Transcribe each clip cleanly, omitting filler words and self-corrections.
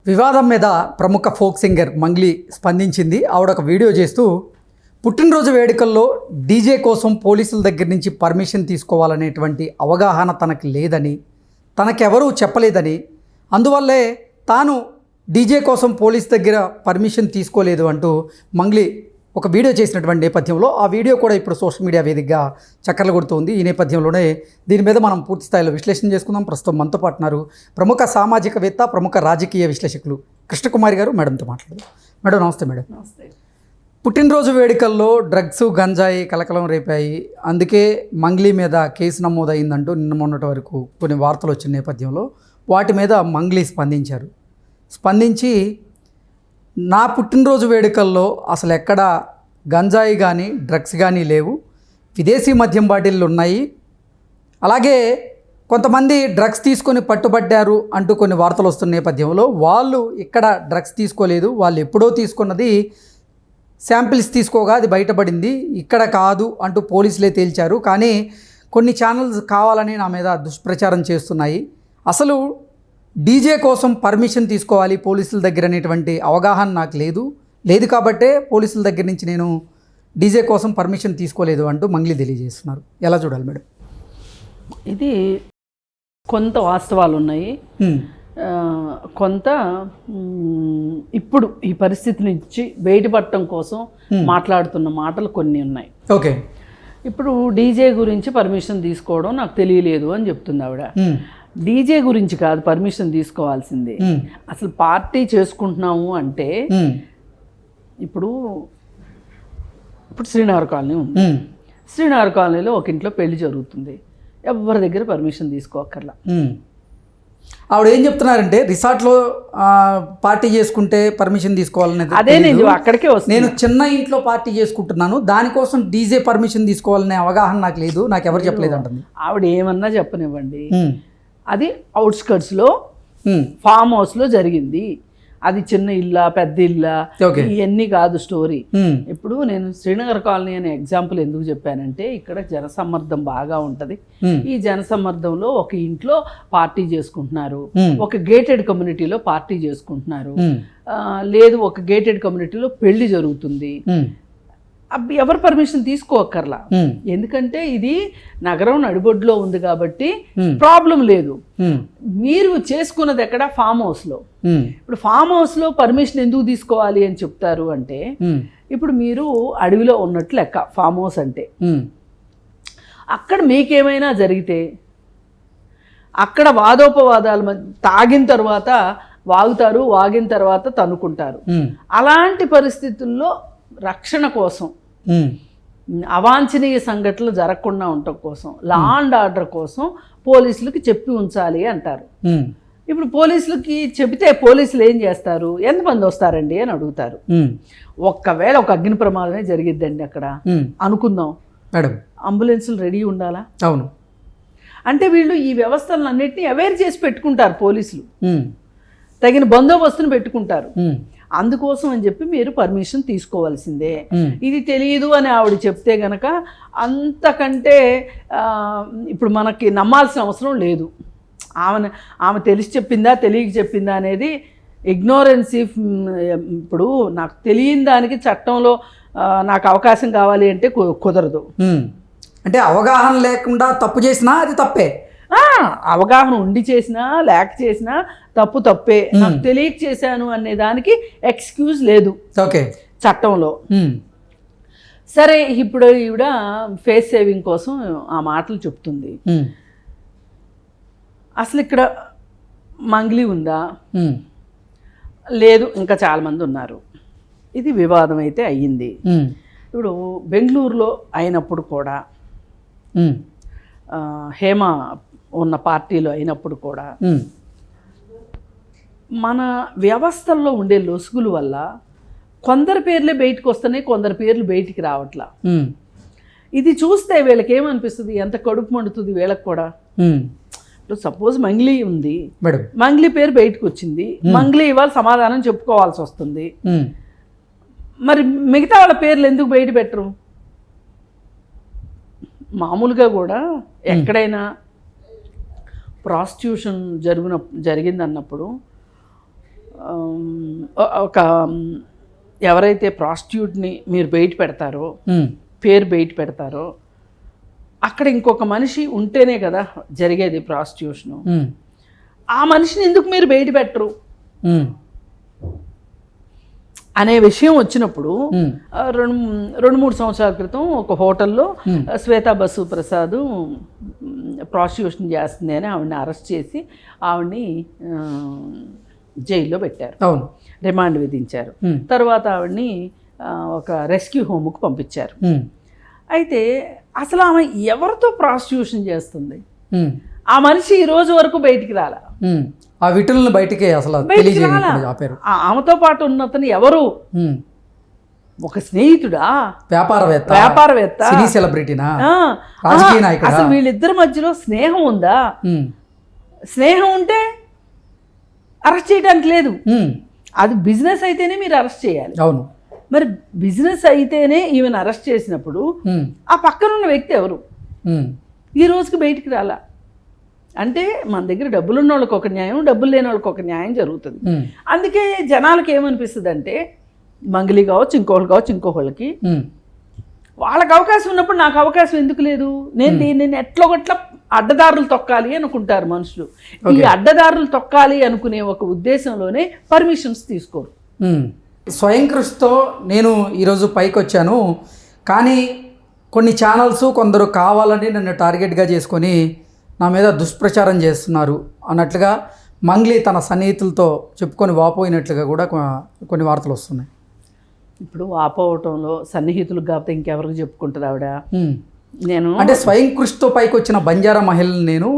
వివాదం మీద ప్రముఖ ఫోక్ సింగర్ మంగ్లీ స్పందించింది. ఆవిడ ఒక వీడియో చేస్తూ పుట్టినరోజు వేడుకల్లో డీజే కోసం పోలీసుల దగ్గర నుంచి పర్మిషన్ తీసుకోవాలనేటువంటి అవగాహన తనకు లేదని, తనకెవరూ చెప్పలేదని, అందువల్లే తాను డీజే కోసం పోలీస్ దగ్గర పర్మిషన్ తీసుకోలేదు అంటూ మంగ్లీ ఒక వీడియో చేసినటువంటి నేపథ్యంలో ఆ వీడియో కూడా ఇప్పుడు సోషల్ మీడియా వేదికగా చక్కర్లు కొడుతుంది. ఈ నేపథ్యంలోనే దీని మీద మనం పూర్తి స్థాయిలో విశ్లేషణ చేసుకుందాం. ప్రస్తుతం మనతో పాటున్నారు ప్రముఖ సామాజికవేత్త, ప్రముఖ రాజకీయ విశ్లేషకులు కృష్ణకుమారి గారు. మేడంతో మాట్లాడదాం. మేడం నమస్తే. మేడం నమస్తే. పుట్టినరోజు వేడుకల్లో డ్రగ్స్, గంజాయి కలకలం రేపాయి, అందుకే మంగ్లీ మీద కేసు నమోదైందంటూ నిన్న మొన్నటి వరకు కొన్ని వార్తలు వచ్చిన నేపథ్యంలో వాటి మీద మంగ్లీ స్పందించి నా పుట్టినరోజు వేడుకల్లో అసలు ఎక్కడ గంజాయి కానీ డ్రగ్స్ కానీ లేవు, విదేశీ మద్యం బాటిళ్ళు ఉన్నాయి, అలాగే కొంతమంది డ్రగ్స్ తీసుకొని పట్టుబడ్డారు అంటూ కొన్ని వార్తలు వస్తున్న నేపథ్యంలో వాళ్ళు ఇక్కడ డ్రగ్స్ తీసుకోలేదు, వాళ్ళు ఎప్పుడో తీసుకున్నది శాంపిల్స్ తీసుకోగా అది బయటపడింది, ఇక్కడ కాదు అంటూ పోలీసులే తేల్చారు. కానీ కొన్ని ఛానల్స్ కావాలని నా మీద దుష్ప్రచారం చేస్తున్నాయి. అసలు డీజే కోసం పర్మిషన్ తీసుకోవాలి పోలీసుల దగ్గర అనేటువంటి అవగాహన నాకు లేదు కాబట్టే పోలీసుల దగ్గర నుంచి నేను డీజే కోసం పర్మిషన్ తీసుకోలేదు అంటూ మంగ్లీ తెలియజేస్తున్నారు. ఎలా చూడాలి మేడం? ఇది కొంత వాస్తవాలు ఉన్నాయి, కొంత ఇప్పుడు ఈ పరిస్థితి నుంచి బయటపడటం కోసం మాట్లాడుతున్న మాటలు కొన్ని ఉన్నాయి. ఓకే, ఇప్పుడు డీజే గురించి పర్మిషన్ తీసుకోవడం నాకు తెలియలేదు అని చెప్తుంది ఆవిడ. డీజే గురించి కాదు పర్మిషన్ తీసుకోవాల్సిందే, అసలు పార్టీ చేసుకుంటున్నాము అంటే ఇప్పుడు శ్రీనగర్ కాలనీ ఉంది. శ్రీనగర్ కాలనీలో ఒక ఇంట్లో పెళ్లి జరుగుతుంది, ఎవరి దగ్గర పర్మిషన్ తీసుకోక్కర్లా. ఆవిడ ఏం చెప్తున్నారంటే రిసార్ట్లో పార్టీ చేసుకుంటే పర్మిషన్ తీసుకోవాలనేది అదే నేను అక్కడికే వస్తాను. నేను చిన్న ఇంట్లో పార్టీ చేసుకుంటున్నాను, దానికోసం డీజే పర్మిషన్ తీసుకోవాలనే అవగాహన నాకు లేదు, నాకు ఎవరు చెప్పలేదు అంటుంది. ఆవిడ ఏమన్నా చెప్పనివ్వండి, అది అవుట్స్కట్స్లో ఫామ్ హౌస్లో జరిగింది, అది చిన్న ఇల్లా పెద్ద ఇల్లా ఇవన్నీ కాదు స్టోరీ. ఇప్పుడు నేను శ్రీనగర్ కాలనీ అనే ఎగ్జాంపుల్ ఎందుకు చెప్పానంటే ఇక్కడ జనసమ్మర్దం బాగా ఉంటది. ఈ జనసమ్మర్దంలో ఒక ఇంట్లో పార్టీ చేసుకుంటున్నారు, ఒక గేటెడ్ కమ్యూనిటీలో పార్టీ చేసుకుంటున్నారు, లేదు ఒక గేటెడ్ కమ్యూనిటీలో పెళ్లి జరుగుతుంది. ఎవరు పర్మిషన్ తీసుకోక్కర్లా, ఎందుకంటే ఇది నగరం నడిబొడ్లో ఉంది కాబట్టి ప్రాబ్లం లేదు. మీరు చేసుకున్నది ఎక్కడ? ఫామ్ హౌస్లో. ఇప్పుడు ఫామ్ హౌస్లో పర్మిషన్ ఎందుకు తీసుకోవాలి అని చెప్తారు అంటే, ఇప్పుడు మీరు అడవిలో ఉన్నట్లు లెక్క ఫామ్ హౌస్ అంటే. అక్కడ మీకేమైనా జరిగితే అక్కడ వాదోపవాదాలు, తాగిన తర్వాత వాగుతారు, వాగిన తర్వాత తన్నుకుంటారు. అలాంటి పరిస్థితుల్లో రక్షణ కోసం, అవాంఛనీయ సంఘటనలు జరగకుండా ఉండటం కోసం, లా అండ్ ఆర్డర్ కోసం పోలీసులకి చెప్పి ఉంచాలి అంటారు. ఇప్పుడు పోలీసులకి చెబితే పోలీసులు ఏం చేస్తారు? ఎంతమంది వస్తారండి అని అడుగుతారు. ఒక్కవేళ ఒక అగ్ని ప్రమాదమే జరిగిద్దండి అక్కడ అనుకుందాం, మేడం అంబులెన్సులు రెడీ ఉండాలా? అవును. అంటే వీళ్ళు ఈ వ్యవస్థలన్నింటినీ అవేర్ చేసి పెట్టుకుంటారు, పోలీసులు తగిన బందోబస్తును పెట్టుకుంటారు. అందుకోసం అని చెప్పి మీరు పర్మిషన్ తీసుకోవాల్సిందే. ఇది తెలియదు అని ఆవిడ చెప్తే గనక అంతకంటే ఇప్పుడు మనకి నమ్మాల్సిన అవసరం లేదు. ఆమె తెలిసి చెప్పిందా తెలియక చెప్పిందా అనేది ఇగ్నోరెన్సీ. ఇప్పుడు నాకు తెలియని దానికి చట్టంలో నాకు అవకాశం కావాలి అంటే కుదరదు. అంటే అవగాహన లేకుండా తప్పు చేసినా అది తప్పే, అవగాహన ఉండి చేసినా లేక చేసినా తప్పే. నాకు తెలియక చేశాను అనే దానికి ఎక్స్క్యూజ్ లేదు చట్టంలో. సరే, ఇప్పుడు ఈవిడ ఫేస్ సేవింగ్ కోసం ఆ మాటలు చెప్తుంది. అసలు ఇక్కడ మంగ్లీ ఉందా? లేదు, ఇంకా చాలామంది ఉన్నారు. ఇది వివాదం అయితే అయ్యింది. ఇప్పుడు బెంగళూరులో అయినప్పుడు కూడా, హేమ ఉన్న పార్టీలో అయినప్పుడు కూడా మన వ్యవస్థల్లో ఉండే లొసుగుల వల్ల కొందరి పేర్లే బయటకు వస్తున్నాయి, కొందరి పేర్లు బయటికి రావట్లా. ఇది చూస్తే వీళ్ళకి ఏమనిపిస్తుంది? ఎంత కడుపు మండుతుంది వీళ్ళకి కూడా. ఇప్పుడు సపోజ్ మంగ్లీ ఉంది, మంగ్లీ పేరు బయటకు వచ్చింది, మంగ్లీ ఇవాళ సమాధానం చెప్పుకోవాల్సి వస్తుంది. మరి మిగతా వాళ్ళ పేర్లు ఎందుకు బయట పెట్టరు? మామూలుగా కూడా ఎక్కడైనా ప్రాస్టిట్యూషన్ జరిగిందన్నప్పుడు ఒక ఎవరైతే ప్రాస్టిట్యూట్ని మీరు బయట పెడతారో, పేరు బయట పెడతారో, అక్కడ ఇంకొక మనిషి ఉంటేనే కదా జరిగేది ప్రాస్టిట్యూషను. ఆ మనిషిని ఎందుకు మీరు బయట పెట్టరు అనే విషయం వచ్చినప్పుడు 2-3 సంవత్సరాల క్రితం ఒక హోటల్లో శ్వేతా బసు ప్రసాద్ ప్రాస్టిట్యూషన్ చేస్తుంది అని ఆవిడని అరెస్ట్ చేసి ఆవిడని జైల్లో పెట్టారు, రిమాండ్ విధించారు. తర్వాత ఆవిడని ఒక రెస్క్యూ హోమ్కు పంపించారు. అయితే అసలు ఆమె ఎవరితో ప్రాస్టిట్యూషన్ చేస్తుంది, ఆ మనిషి ఈ రోజు వరకు బయటికి రాలా. ఆ విటులను బయటికి అసలు ఆమెతో పాటు ఉన్నతను ఎవరు, ఒక స్నేహితుడా, వ్యాపారవేత్త, సినీ సెలబ్రిటీనా, రాజకీయ నాయకుడా? అసలు వీళ్ళిద్దరి మధ్యలో స్నేహం ఉందా? స్నేహం ఉంటే అరెస్ట్ చేయడానికి లేదు. అది బిజినెస్ అయితేనే మీరు అరెస్ట్ చేయాలి. అవును, మరి బిజినెస్ అయితేనే ఈమెను అరెస్ట్ చేసినప్పుడు ఆ పక్కన ఉన్న వ్యక్తి ఎవరు ఈ రోజుకి బయటికి రాలా. అంటే మన దగ్గర డబ్బులు ఉన్న వాళ్ళకి ఒక న్యాయం, డబ్బులు లేని వాళ్ళకి ఒక న్యాయం జరుగుతుంది. అందుకే జనాలకు ఏమనిపిస్తుంది అంటే, మంగళి కావచ్చు, ఇంకోళ్ళకి వాళ్ళకి అవకాశం ఉన్నప్పుడు నాకు అవకాశం ఎందుకు లేదు, నేను దీన్ని ఎట్లొకట్లా అడ్డదారులు తొక్కాలి అనుకుంటారు మనుషులు. ఈ అడ్డదారులు తొక్కాలి అనుకునే ఒక ఉద్దేశంలోనే పర్మిషన్స్ తీసుకోరు. స్వయం కృషితో నేను ఈరోజు పైకి వచ్చాను, కానీ కొన్ని ఛానల్స్ కొందరు కావాలని నన్ను టార్గెట్గా చేసుకొని నా మీద దుష్ప్రచారం చేస్తున్నారు అన్నట్లుగా మంగ్లీ తన సన్నిహితులతో చెప్పుకొని వాపోయినట్లుగా కూడా కొన్ని వార్తలు వస్తున్నాయి. ఇప్పుడు వాపోవటంలో సన్నిహితులు కాకపోతే ఇంకెవరికి చెప్పుకుంటుంది ఆవిడ? నేను అంటే స్వయం కృషితో పైకి వచ్చిన బంజారా మహిళను నేను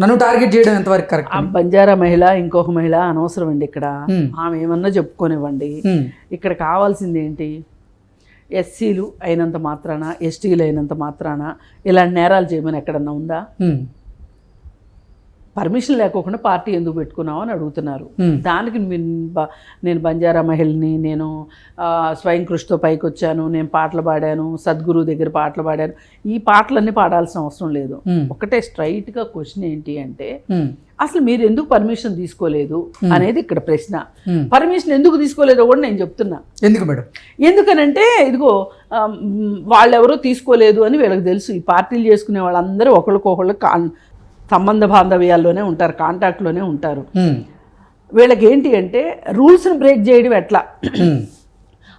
నన్ను టార్గెట్ చేయడం ఎంతవరకు కరెక్ట్? ఆ బంజారా మహిళ ఇంకొక మహిళ అనవసరం అండి. ఇక్కడ ఆమె ఏమన్నా చెప్పుకోనివ్వండి. ఇక్కడ కావాల్సింది ఏంటి? ఎస్సీలు అయినంత మాత్రాన, ఎస్టీలు అయినంత మాత్రాన ఇలాంటి నేరాలు చేయమని ఎక్కడన్నా ఉందా? పర్మిషన్ లేకోకుండా పార్టీ ఎందుకు పెట్టుకున్నావు అని అడుగుతున్నారు. దానికి నేను బంజారా మహిళని, నేను స్వయం కృషితో పైకి వచ్చాను, నేను పాటలు పాడాను, సద్గురు దగ్గర పాటలు పాడాను, ఈ పాటలన్నీ పాడాల్సిన అవసరం లేదు. ఒకటే స్ట్రైట్గా క్వశ్చన్ ఏంటి అంటే, అసలు మీరు ఎందుకు పర్మిషన్ తీసుకోలేదు అనేది ఇక్కడ ప్రశ్న. పర్మిషన్ ఎందుకు తీసుకోలేదో కూడా నేను చెప్తున్నా. ఎందుకు మేడం? ఎందుకనంటే ఇదిగో వాళ్ళెవరో తీసుకోలేదు అని వీళ్ళకి తెలుసు. ఈ పార్టీలు చేసుకునే వాళ్ళందరూ ఒకళ్ళకొకళ్ళు సంబంధ బాంధవ్యాల్లోనే ఉంటారు, కాంటాక్ట్లోనే ఉంటారు. వీళ్ళకి ఏంటి అంటే రూల్స్ని బ్రేక్ చేయడం ఎట్లా,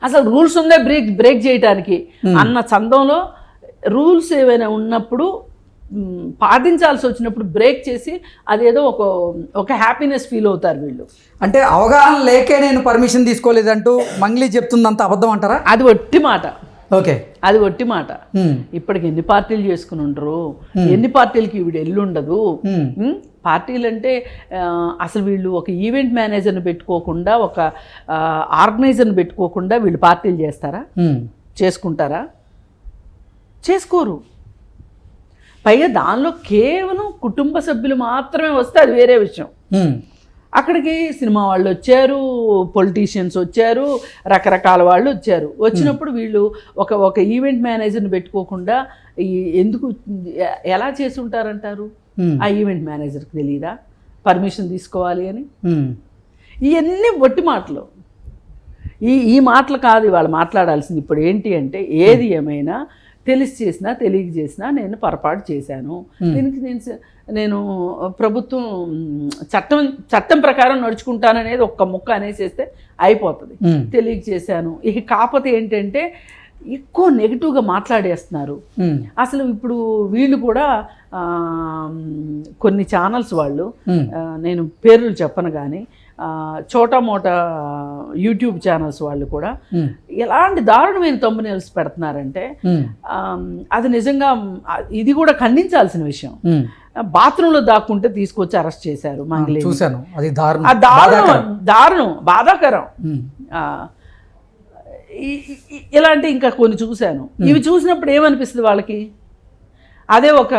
అసలు రూల్స్ ఉందే బ్రేక్ చేయడానికి అన్న చందంలో రూల్స్ ఏవైనా ఉన్నప్పుడు పాటించాల్సి వచ్చినప్పుడు బ్రేక్ చేసి అదేదో ఒక హ్యాపీనెస్ ఫీల్ అవుతారు వీళ్ళు. అంటే అవగాహన లేకే నేను పర్మిషన్ తీసుకోలేదంటూ మంగ్లీ చెప్తుందంత అబద్ధం అంటారా? అది ఒట్టి మాట. ఓకే, అది ఒట్టి మాట. ఇప్పటికి ఎన్ని పార్టీలు చేసుకుని ఉంటారు, ఎన్ని పార్టీలకి వీడు ఎల్లుండదు. పార్టీలు అంటే అసలు వీళ్ళు ఒక ఈవెంట్ మేనేజర్ని పెట్టుకోకుండా, ఒక ఆర్గనైజర్ని పెట్టుకోకుండా వీళ్ళు పార్టీలు చేస్తారా? చేసుకుంటారా? చేసుకోరు. పైగా దానిలో కేవలం కుటుంబ సభ్యులు మాత్రమే వస్తే అది వేరే విషయం. అక్కడికి సినిమా వాళ్ళు వచ్చారు, పొలిటీషియన్స్ వచ్చారు, రకరకాల వాళ్ళు వచ్చారు. వచ్చినప్పుడు వీళ్ళు ఒక ఈవెంట్ మేనేజర్ని పెట్టుకోకుండా ఎందుకు ఎలా చేసి ఉంటారంటారు? ఆ ఈవెంట్ మేనేజర్కి తెలియదా పర్మిషన్ తీసుకోవాలి అని? ఇవన్నీ ఒట్టి మాటలు. ఈ మాటలు కాదు వాళ్ళు మాట్లాడాల్సింది. ఇప్పుడు ఏంటి అంటే, ఏది ఏమైనా తెలిసి చేసినా తెలియక చేసినా నేను పొరపాటు చేశాను, దీనికి నేను ప్రభుత్వం చట్టం ప్రకారం నడుచుకుంటాననేది ఒక్క ముక్క అనేసేస్తే అయిపోతుంది. తెలియక చేశాను. ఇక కాకపోతే ఏంటంటే ఎక్కువ నెగిటివ్గా మాట్లాడేస్తున్నారు. అసలు ఇప్పుడు వీళ్ళు కూడా కొన్ని ఛానల్స్ వాళ్ళు, నేను పేర్లు చెప్పను కానీ, చోటా మోటా యూట్యూబ్ ఛానల్స్ వాళ్ళు కూడా ఎలాంటి దారుణమైన thumbnails పెడుతున్నారంటే, అది నిజంగా ఇది కూడా ఖండించాల్సిన విషయం. బాత్రూంలో దాక్కుంటే తీసుకొచ్చి అరెస్ట్ చేశారు మంగళి. చూశాను, అది దారుణం, బాధాకరం. ఇలాంటి ఇంకా కొన్ని చూశాను. ఇవి చూసినప్పుడు ఏమనిపిస్తుంది వాళ్ళకి? అదే ఒక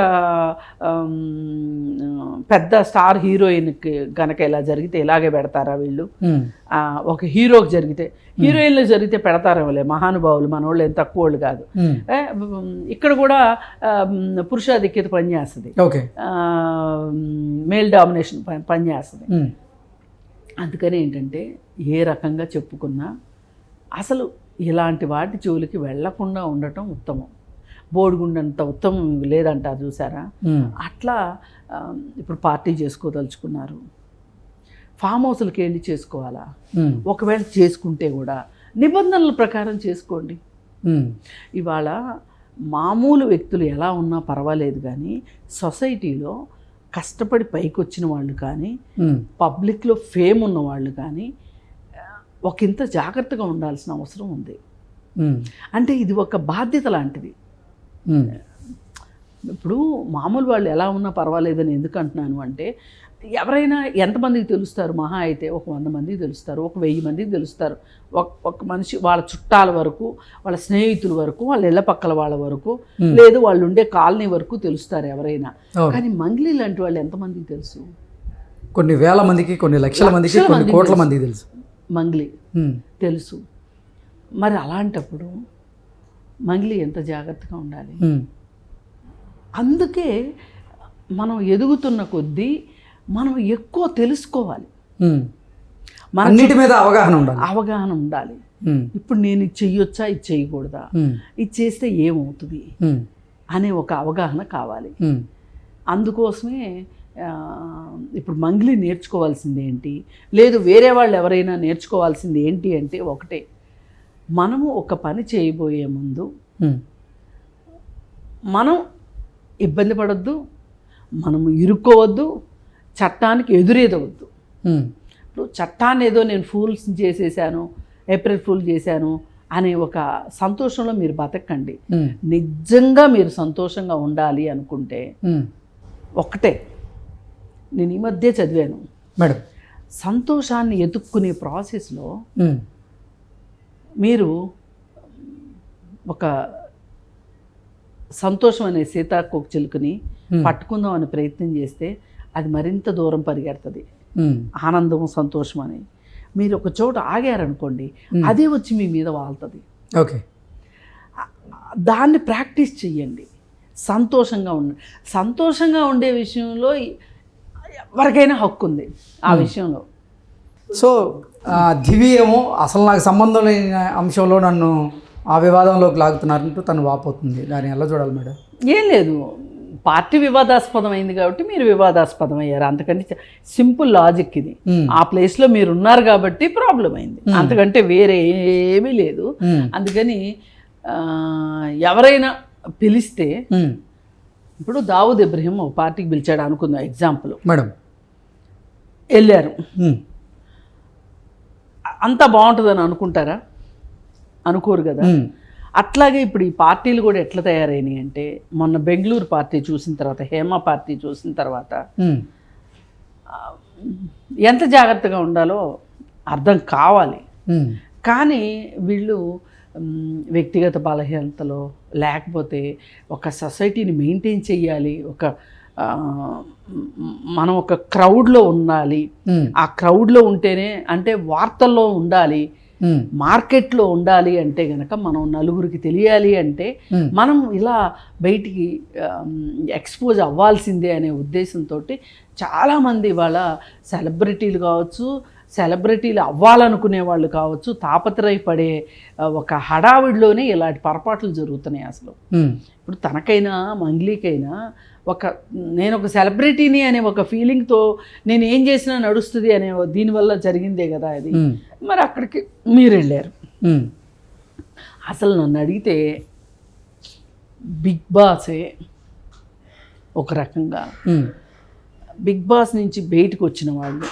పెద్ద స్టార్ హీరోయిన్కి కనుక ఇలా జరిగితే ఇలాగే పెడతారా వీళ్ళు? ఒక హీరోకి జరిగితే, హీరోయిన్లు జరిగితే పెడతారేమోలే, మహానుభావులు, మన వాళ్ళు ఏం తక్కువ వాళ్ళు కాదు. ఇక్కడ కూడా పురుషాధిక్యత పనిచేస్తుంది, మేల్ డామినేషన్ పనిచేస్తుంది. అందుకని ఏంటంటే ఏ రకంగా చెప్పుకున్నా అసలు ఇలాంటి వాటి జోలికి వెళ్లకుండా ఉండటం ఉత్తమం. బోడిగుండంత ఉత్తమం లేదంటారు చూసారా, అట్లా ఇప్పుడు పార్టీ చేసుకోదలుచుకున్నారు, ఫామ్ హౌస్లకి వెళ్ళి చేసుకోవాలా? ఒకవేళ చేసుకుంటే కూడా నిబంధనల ప్రకారం చేసుకోండి. ఇవాళ మామూలు వ్యక్తులు ఎలా ఉన్నా పర్వాలేదు, కానీ సొసైటీలో కష్టపడి పైకి వచ్చిన వాళ్ళు కానీ పబ్లిక్లో ఫేమ్ ఉన్న వాళ్ళు కానీ ఒకంత జాగ్రత్తగా ఉండాల్సిన అవసరం ఉంది. అంటే ఇది ఒక బాధ్యత లాంటిది. ఇప్పుడు మామూలు వాళ్ళు ఎలా ఉన్నా పర్వాలేదని ఎందుకు అంటున్నాను అంటే, ఎవరైనా ఎంతమందికి తెలుస్తారు? మహా అయితే ఒక 100 మందికి తెలుస్తారు, ఒక 1000 మందికి తెలుస్తారు. ఒక మనిషి వాళ్ళ చుట్టాల వరకు, వాళ్ళ స్నేహితుల వరకు, వాళ్ళ ఇళ్ళ పక్కల వాళ్ళ వరకు, లేదు వాళ్ళు ఉండే కాలనీ వరకు తెలుస్తారు ఎవరైనా. కానీ మంగ్లీ లాంటి వాళ్ళు ఎంతమందికి తెలుసు? కొన్ని వేల మందికి, కొన్ని లక్షల మందికి, కొన్ని కోట్ల మందికి తెలుసు మంగ్లీ తెలుసు. మరి అలాంటప్పుడు మంగ్లీ ఎంత జాగ్రత్తగా ఉండాలి. అందుకే మనం ఎదుగుతున్న కొద్దీ మనం ఎక్కువ తెలుసుకోవాలి, అన్నిటి మీద అవగాహన ఉండాలి. ఇప్పుడు నేను ఇది చెయ్యొచ్చా, ఇది చేయకూడదా, ఇది చేస్తే ఏమవుతుంది అనే ఒక అవగాహన కావాలి. అందుకోసమే ఇప్పుడు మంగ్లీ నేర్చుకోవాల్సింది ఏంటి, లేదు వేరే వాళ్ళు ఎవరైనా నేర్చుకోవాల్సింది ఏంటి అంటే, ఒకటే, మనము ఒక పని చేయబోయే ముందు మనం ఇబ్బంది పడొద్దు, మనము ఇరుక్కోవద్దు, చట్టానికి ఎదురేదవద్దు. ఇప్పుడు చట్టాన్ని ఏదో నేను ఫూల్స్ చేసేసాను, ఏప్రిల్ ఫూల్ చేశాను అనే ఒక సంతోషంలో మీరు బతకండి. నిజంగా మీరు సంతోషంగా ఉండాలి అనుకుంటే ఒక్కటే, నేను ఈ మధ్య చదివాను మేడం, సంతోషాన్ని ఎదుక్కునే ప్రాసెస్లో మీరు ఒక సంతోషం అనే సీతాకోక చిలుకని పట్టుకుందాం అని ప్రయత్నం చేస్తే అది మరింత దూరం పరిగెడుతుంది. ఆనందం, సంతోషం అని మీరు ఒక చోట ఆగారనుకోండి, అదే వచ్చి మీ మీద వాళ్తుంది. ఓకే, దాన్ని ప్రాక్టీస్ చెయ్యండి. సంతోషంగా ఉండే విషయంలో ఎవరికైనా హక్కు ఉంది ఆ విషయంలో. సో దివి ఏమో అసలు నాకు సంబంధం లేని అంశంలో నన్ను ఆ వివాదంలోకి లాగుతున్నారంటూ తను వాపోతుంది. దాన్ని ఎలా చూడాలి మేడం? ఏం లేదు, పార్టీ వివాదాస్పదమైంది కాబట్టి మీరు వివాదాస్పదం అయ్యారు. అంతకంటే సింపుల్ లాజిక్ ఇది. ఆ ప్లేస్లో మీరు ఉన్నారు కాబట్టి ప్రాబ్లం అయింది, అంతకంటే వేరే ఏమీ లేదు. అందుకని ఎవరైనా పిలిస్తే, ఇప్పుడు దావుద్ ఇబ్రహీం ఒక పార్టీకి పిలిచాడు అనుకుందాం ఎగ్జాంపుల్ మేడం, వెళ్ళారు, అంతా బాగుంటుందని అనుకుంటారా? అనుకోరు కదా. అట్లాగే ఇప్పుడు ఈ పార్టీలు కూడా ఎట్లా తయారైనాయి అంటే, మొన్న బెంగళూరు పార్టీ చూసిన తర్వాత, హేమ పార్టీ చూసిన తర్వాత ఎంత జాగ్రత్తగా ఉండాలో అర్థం కావాలి. కానీ వీళ్ళు వ్యక్తిగత బలహీనతలో, లేకపోతే ఒక సొసైటీని మెయింటైన్ చేయాలి, మనం ఒక క్రౌడ్లో ఉండాలి, ఆ క్రౌడ్లో ఉంటేనే, అంటే వార్తల్లో ఉండాలి, మార్కెట్లో ఉండాలి అంటే గనక, మనం నలుగురికి తెలియాలి అంటే మనం ఇలా బయటికి ఎక్స్పోజ్ అవ్వాల్సిందే అనే ఉద్దేశంతో చాలామంది వాళ్ళ సెలబ్రిటీలు కావచ్చు, సెలబ్రిటీలు అవ్వాలనుకునే వాళ్ళు కావచ్చు, తాపత్రయపడే ఒక హడావిడిలోనే ఇలాంటి పొరపాట్లు జరుగుతున్నాయి. అసలు ఇప్పుడు తనకైనా మంగ్లీకైనా నేను ఒక సెలబ్రిటీని అనే ఒక ఫీలింగ్తో నేను ఏం చేసినా నడుస్తుంది అనే దీనివల్ల జరిగిందే కదా అది. మరి అక్కడికి మీరు వెళ్ళారు. అసలు నన్ను అడిగితే బిగ్ బాసే ఒక రకంగా, బిగ్ బాస్ నుంచి బయటకు వచ్చిన వాళ్ళు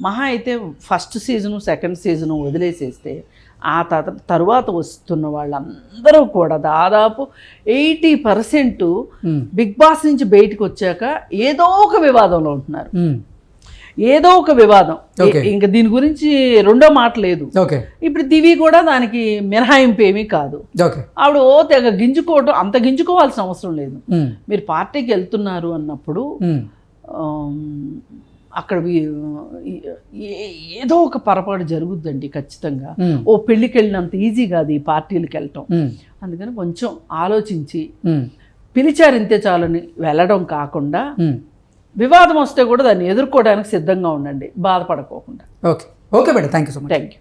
మహా అయితే ఫస్ట్ సీజను, సెకండ్ సీజను వదిలేసేస్తే, ఆ తరువాత వస్తున్న వాళ్ళందరూ కూడా దాదాపు 80% బిగ్ బాస్ నుంచి బయటకు వచ్చాక ఏదో ఒక వివాదంలో ఉంటున్నారు. ఏదో ఒక వివాదం, ఇంకా దీని గురించి రెండో మాట లేదు. ఇప్పుడు దివి కూడా దానికి మినహాయింపు ఏమీ కాదు. ఆవిడ తెగ గింజుకోవటం, అంత గింజుకోవాల్సిన అవసరం లేదు. మీరు పార్టీకి వెళ్తున్నారు అన్నప్పుడు అక్కడ ఏదో ఒక పొరపాటు జరుగుద్దండి ఖచ్చితంగా. ఓ పెళ్ళికి వెళ్ళినంత ఈజీ కాదు ఈ పార్టీలకు వెళ్ళటం. అందుకని కొంచెం ఆలోచించి పిలిచారు ఇంతే చాలని వెళ్ళడం కాకుండా, వివాదం వస్తే కూడా దాన్ని ఎదుర్కోవడానికి సిద్ధంగా ఉండండి, బాధపడకోకుండా. Okay okay madam, thank you so much. Thank you.